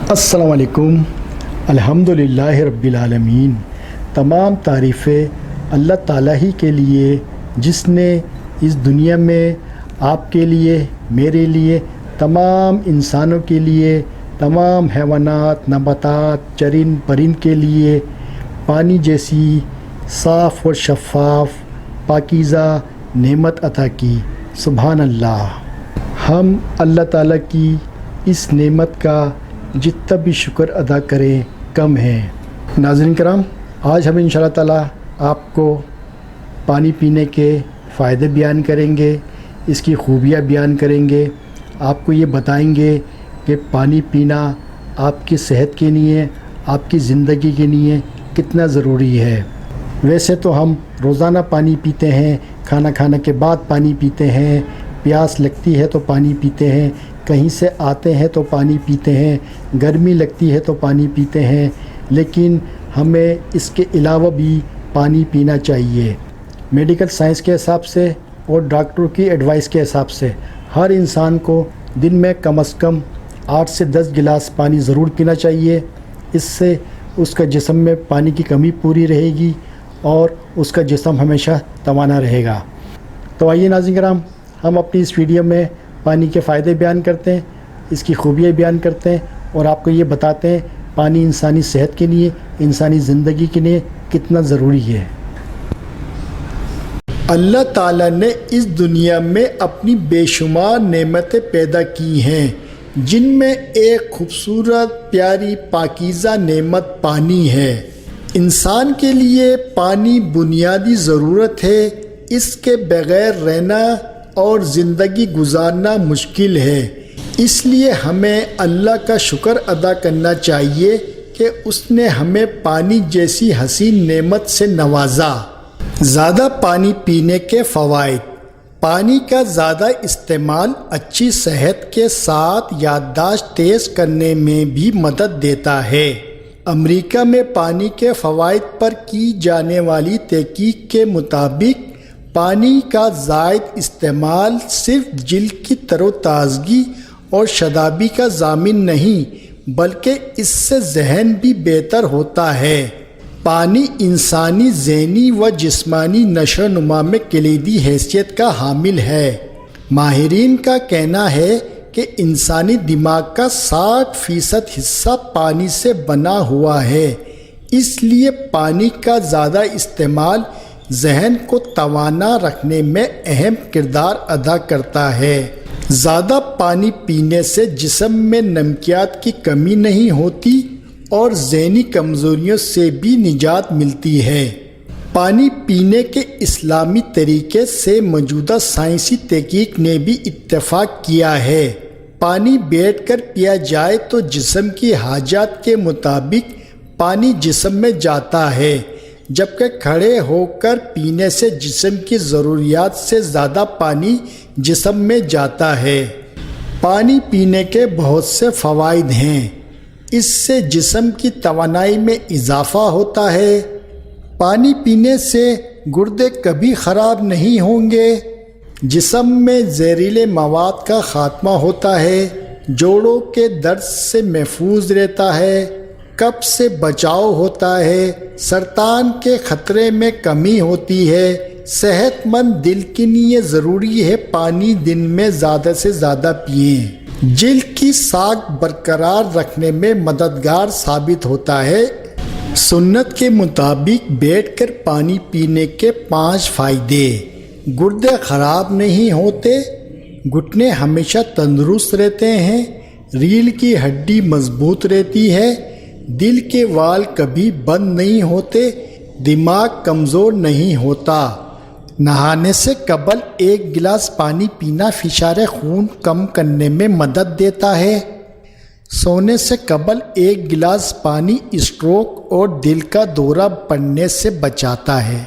السلام علیکم۔ الحمدللہ رب العالمین۔ تمام تعریفیں اللہ تعالیٰ ہی کے لیے جس نے اس دنیا میں آپ کے لیے، میرے لیے، تمام انسانوں کے لیے، تمام حیوانات، نباتات، چرند پرند کے لیے پانی جیسی صاف اور شفاف پاکیزہ نعمت عطا کی۔ سبحان اللہ۔ ہم اللہ تعالیٰ کی اس نعمت کا جتنا بھی شکر ادا کریں کم ہے۔ ناظرین کرام، آج ہم انشاءاللہ تعالیٰ آپ کو پانی پینے کے فائدے بیان کریں گے، اس کی خوبیاں بیان کریں گے، آپ کو یہ بتائیں گے کہ پانی پینا آپ کی صحت کے لیے، آپ کی زندگی کے لیے کتنا ضروری ہے۔ ویسے تو ہم روزانہ پانی پیتے ہیں، کھانا کھانے کے بعد پانی پیتے ہیں، پیاس لگتی ہے تو پانی پیتے ہیں، کہیں سے آتے ہیں تو پانی پیتے ہیں، گرمی لگتی ہے تو پانی پیتے ہیں، لیکن ہمیں اس کے علاوہ بھی پانی پینا چاہیے۔ میڈیکل سائنس کے حساب سے اور ڈاکٹر کی ایڈوائس کے حساب سے ہر انسان کو دن میں کم از کم 8 سے 10 گلاس پانی ضرور پینا چاہیے۔ اس سے اس کا جسم میں پانی کی کمی پوری رہے گی اور اس کا جسم ہمیشہ توانا رہے گا۔ تو آئیے ناظرین کرام، ہم اپنی اس ویڈیو میں پانی کے فائدے بیان کرتے ہیں، اس کی خوبیاں بیان کرتے ہیں اور آپ کو یہ بتاتے ہیں پانی انسانی صحت کے لیے، انسانی زندگی کے لیے کتنا ضروری ہے۔ اللہ تعالیٰ نے اس دنیا میں اپنی بے شمار نعمتیں پیدا کی ہیں، جن میں ایک خوبصورت پیاری پاکیزہ نعمت پانی ہے۔ انسان کے لیے پانی بنیادی ضرورت ہے، اس کے بغیر رہنا اور زندگی گزارنا مشکل ہے۔ اس لیے ہمیں اللہ کا شکر ادا کرنا چاہیے کہ اس نے ہمیں پانی جیسی حسین نعمت سے نوازا۔ زیادہ پانی پینے کے فوائد۔ پانی کا زیادہ استعمال اچھی صحت کے ساتھ یادداشت تیز کرنے میں بھی مدد دیتا ہے۔ امریکہ میں پانی کے فوائد پر کی جانے والی تحقیق کے مطابق پانی کا زائد استعمال صرف جلد کی تر و تازگی اور شادابی کا ضامن نہیں بلکہ اس سے ذہن بھی بہتر ہوتا ہے۔ پانی انسانی ذہنی و جسمانی نشو و نما میں کلیدی حیثیت کا حامل ہے۔ ماہرین کا کہنا ہے کہ انسانی دماغ کا 60% حصہ پانی سے بنا ہوا ہے، اس لیے پانی کا زیادہ استعمال ذہن کو توانا رکھنے میں اہم کردار ادا کرتا ہے۔ زیادہ پانی پینے سے جسم میں نمکیات کی کمی نہیں ہوتی اور ذہنی کمزوریوں سے بھی نجات ملتی ہے۔ پانی پینے کے اسلامی طریقے سے موجودہ سائنسی تحقیق نے بھی اتفاق کیا ہے۔ پانی بیٹھ کر پیا جائے تو جسم کی حاجات کے مطابق پانی جسم میں جاتا ہے، جبکہ کھڑے ہو کر پینے سے جسم کی ضروریات سے زیادہ پانی جسم میں جاتا ہے۔ پانی پینے کے بہت سے فوائد ہیں۔ اس سے جسم کی توانائی میں اضافہ ہوتا ہے۔ پانی پینے سے گردے کبھی خراب نہیں ہوں گے۔ جسم میں زہریلے مواد کا خاتمہ ہوتا ہے، جوڑوں کے درد سے محفوظ رہتا ہے، قبض سے بچاؤ ہوتا ہے، سرطان کے خطرے میں کمی ہوتی ہے۔ صحت مند دل کے لیے ضروری ہے پانی دن میں زیادہ سے زیادہ پئیں۔ جلد کی ساکھ برقرار رکھنے میں مددگار ثابت ہوتا ہے۔ سنت کے مطابق بیٹھ کر پانی پینے کے 5 فائدے۔ گردے خراب نہیں ہوتے، گھٹنے ہمیشہ تندرست رہتے ہیں، ریڑھ کی ہڈی مضبوط رہتی ہے، دل کے وال کبھی بند نہیں ہوتے، دماغ کمزور نہیں ہوتا۔ نہانے سے قبل 1 گلاس پانی پینا فشار خون کم کرنے میں مدد دیتا ہے۔ سونے سے قبل 1 گلاس پانی اسٹروک اور دل کا دورہ پڑنے سے بچاتا ہے۔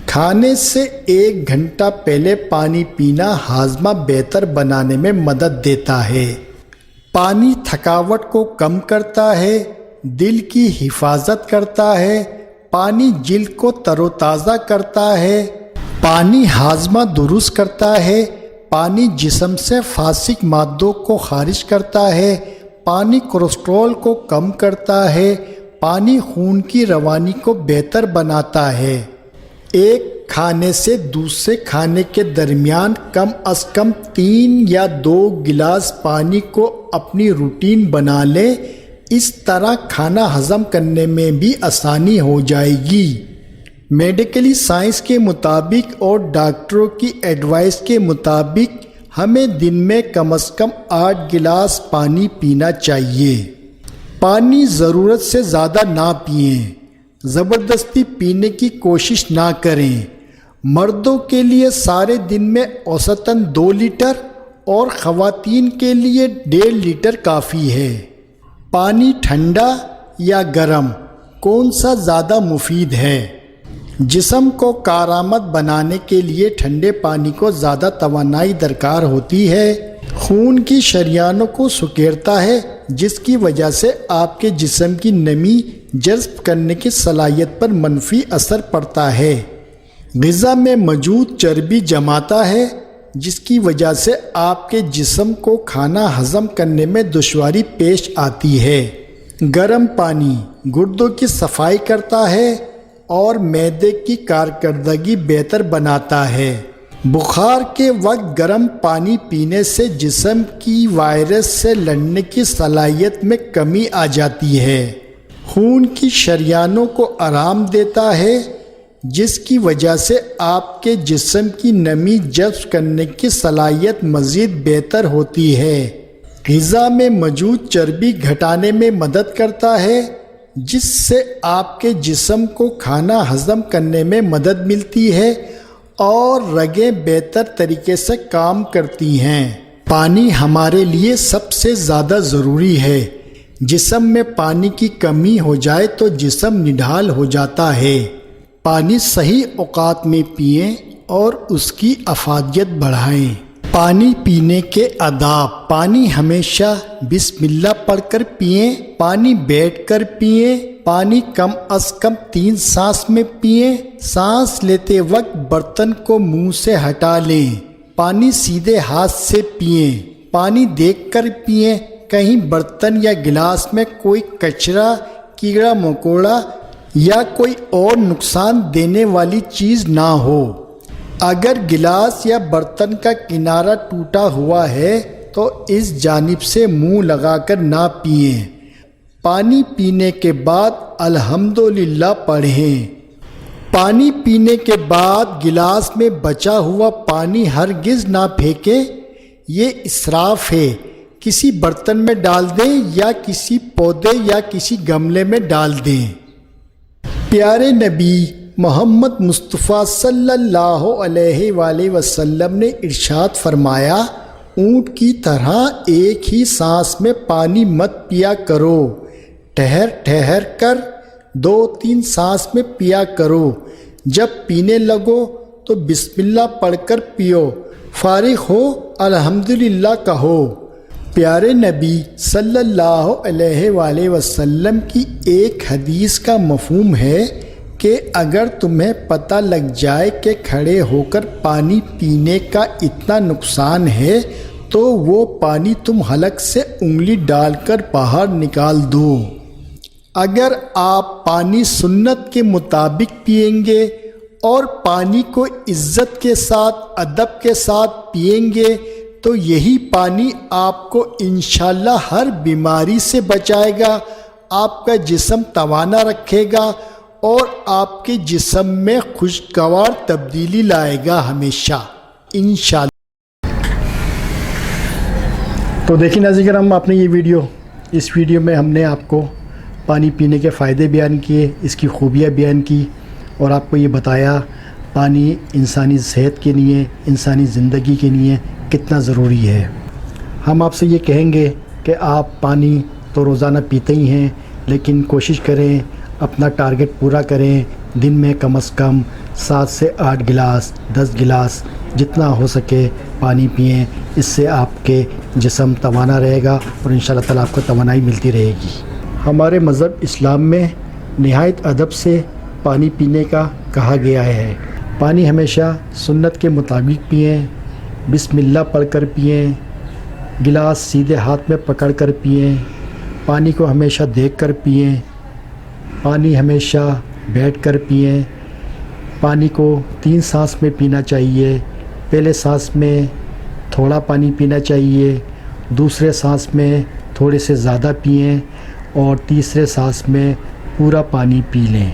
کھانے سے 1 گھنٹہ پہلے پانی پینا ہاضمہ بہتر بنانے میں مدد دیتا ہے۔ پانی تھکاوٹ کو کم کرتا ہے، دل کی حفاظت کرتا ہے، پانی جلد کو تر و تازہ کرتا ہے، پانی ہاضمہ درست کرتا ہے، پانی جسم سے فاسد مادوں کو خارج کرتا ہے، پانی کولیسٹرول کو کم کرتا ہے، پانی خون کی روانی کو بہتر بناتا ہے۔ ایک کھانے سے دوسرے کھانے کے درمیان کم از کم 3 یا 2 گلاس پانی کو اپنی روٹین بنا لیں، اس طرح کھانا ہضم کرنے میں بھی آسانی ہو جائے گی۔ میڈیکلی سائنس کے مطابق اور ڈاکٹروں کی ایڈوائس کے مطابق ہمیں دن میں کم از کم 8 گلاس پانی پینا چاہیے۔ پانی ضرورت سے زیادہ نہ پئیں، زبردستی پینے کی کوشش نہ کریں۔ مردوں کے لیے سارے دن میں اوسطاً 2 لیٹر اور خواتین کے لیے 1.5 لیٹر کافی ہے۔ پانی ٹھنڈا یا گرم کون سا زیادہ مفید ہے؟ جسم کو کارآمد بنانے کے لیے ٹھنڈے پانی کو زیادہ توانائی درکار ہوتی ہے۔ خون کی شریانوں کو سکیڑتا ہے، جس کی وجہ سے آپ کے جسم کی نمی جذب کرنے کی صلاحیت پر منفی اثر پڑتا ہے۔ غذا میں موجود چربی جماتا ہے، جس کی وجہ سے آپ کے جسم کو کھانا ہضم کرنے میں دشواری پیش آتی ہے۔ گرم پانی گردوں کی صفائی کرتا ہے اور معدے کی کارکردگی بہتر بناتا ہے۔ بخار کے وقت گرم پانی پینے سے جسم کی وائرس سے لڑنے کی صلاحیت میں کمی آ جاتی ہے۔ خون کی شریانوں کو آرام دیتا ہے، جس کی وجہ سے آپ کے جسم کی نمی جذب کرنے کی صلاحیت مزید بہتر ہوتی ہے۔ غذا میں موجود چربی گھٹانے میں مدد کرتا ہے، جس سے آپ کے جسم کو کھانا ہضم کرنے میں مدد ملتی ہے اور رگیں بہتر طریقے سے کام کرتی ہیں۔ پانی ہمارے لیے سب سے زیادہ ضروری ہے۔ جسم میں پانی کی کمی ہو جائے تو جسم نڈھال ہو جاتا ہے۔ پانی صحیح اوقات میں پئیں اور اس کی افادیت بڑھائیں۔ پانی پینے کے آداب: پانی ہمیشہ بسم اللہ پڑھ کر پئیں، پانی بیٹھ کر پئیں، پانی کم از کم 3 سانس میں پئیں، سانس لیتے وقت برتن کو منہ سے ہٹا لیں، پانی سیدھے ہاتھ سے پئیں، پانی دیکھ کر پئیں، کہیں برتن یا گلاس میں کوئی کچرا، کیڑا مکوڑا یا کوئی اور نقصان دینے والی چیز نہ ہو۔ اگر گلاس یا برتن کا کنارہ ٹوٹا ہوا ہے تو اس جانب سے منہ لگا کر نہ پئیں۔ پانی پینے کے بعد الحمدللہ پڑھیں۔ پانی پینے کے بعد گلاس میں بچا ہوا پانی ہرگز نہ پھینکیں، یہ اسراف ہے۔ کسی برتن میں ڈال دیں یا کسی پودے یا کسی گملے میں ڈال دیں۔ پیارے نبی محمد مصطفیٰ صلی اللہ علیہ وآلہ وسلم نے ارشاد فرمایا، اونٹ کی طرح ایک ہی سانس میں پانی مت پیا کرو، ٹھہر ٹھہر کر 2-3 سانس میں پیا کرو۔ جب پینے لگو تو بسم اللہ پڑھ کر پیو، فارغ ہو الحمدللہ کہو۔ پیارے نبی صلی اللہ علیہ وآلہ وسلم کی ایک حدیث کا مفہوم ہے کہ اگر تمہیں پتہ لگ جائے کہ کھڑے ہو کر پانی پینے کا اتنا نقصان ہے تو وہ پانی تم حلق سے انگلی ڈال کر باہر نکال دو۔ اگر آپ پانی سنت کے مطابق پئیں گے اور پانی کو عزت کے ساتھ، ادب کے ساتھ پئیں گے تو یہی پانی آپ کو انشاءاللہ ہر بیماری سے بچائے گا، آپ کا جسم توانا رکھے گا اور آپ کے جسم میں خوشگوار تبدیلی لائے گا ہمیشہ انشاءاللہ۔ تو دیکھیں ناظرین کرام، آپ نے اس ویڈیو میں ہم نے آپ کو پانی پینے کے فائدے بیان کیے، اس کی خوبیاں بیان کی اور آپ کو یہ بتایا پانی انسانی صحت کے لیے، انسانی زندگی کے لیے کتنا ضروری ہے۔ ہم آپ سے یہ کہیں گے کہ آپ پانی تو روزانہ پیتے ہی ہیں، لیکن کوشش کریں اپنا ٹارگٹ پورا کریں، دن میں کم از کم 7 سے 8 گلاس 10 گلاس جتنا ہو سکے پانی پئیں، اس سے آپ کے جسم توانا رہے گا اور انشاءاللہ تعالیٰ آپ کو توانائی ملتی رہے گی۔ ہمارے مذہب اسلام میں نہایت ادب سے پانی پینے کا کہا گیا ہے۔ پانی ہمیشہ سنت کے مطابق پئیں، بسم اللہ پڑھ کر پئیں، گلاس سیدھے ہاتھ میں پکڑ کر پئیں، پانی کو ہمیشہ دیکھ کر پئیں، پانی ہمیشہ بیٹھ کر پئیں۔ پانی کو 3 سانس میں پینا چاہیے۔ پہلے سانس میں تھوڑا پانی پینا چاہیے، دوسرے سانس میں تھوڑے سے زیادہ پئیں اور تیسرے سانس میں پورا پانی پی لیں۔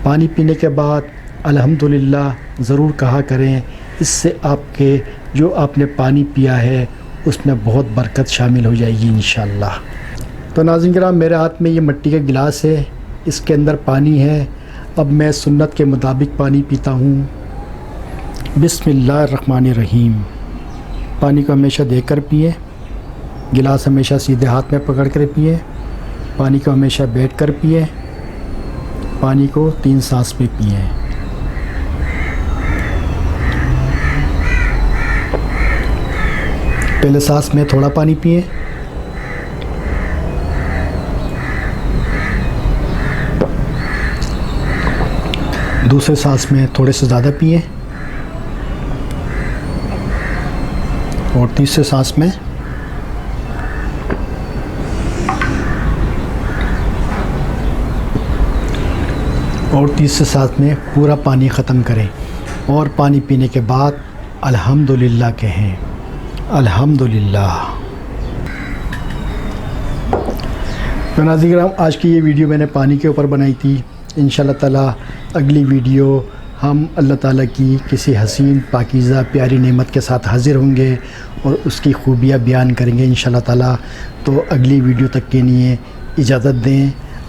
پانی پینے کے بعد الحمدللہ ضرور کہا کریں، اس سے آپ کے جو آپ نے پانی پیا ہے اس میں بہت برکت شامل ہو جائے گی انشاءاللہ۔ تو ناظرین کرام، میرے ہاتھ میں یہ مٹی کا گلاس ہے، اس کے اندر پانی ہے۔ اب میں سنت کے مطابق پانی پیتا ہوں۔ بسم اللہ الرحمن الرحیم۔ پانی کو ہمیشہ دیکھ کر پئیں، گلاس ہمیشہ سیدھے ہاتھ میں پکڑ کر پئیں، پانی کو ہمیشہ بیٹھ کر پئیں، پانی کو 3 سانس میں پئیں۔ پہلے سانس میں تھوڑا پانی پئیں، دوسرے سانس میں تھوڑے سے زیادہ پئیں اور تیسرے سانس میں پورا پانی ختم کریں اور پانی پینے کے بعد الحمدللہ کہیں۔ الحمدللہ۔ تو ناظرین کرام، آج کی یہ ویڈیو میں نے پانی کے اوپر بنائی تھی۔ انشاءاللہ تعالیٰ اگلی ویڈیو ہم اللہ تعالیٰ کی کسی حسین پاکیزہ پیاری نعمت کے ساتھ حاضر ہوں گے اور اس کی خوبیاں بیان کریں گے انشاءاللہ تعالیٰ۔ تو اگلی ویڈیو تک کے لیے اجازت دیں۔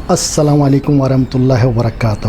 السلام علیکم ورحمۃ اللہ وبرکاتہ۔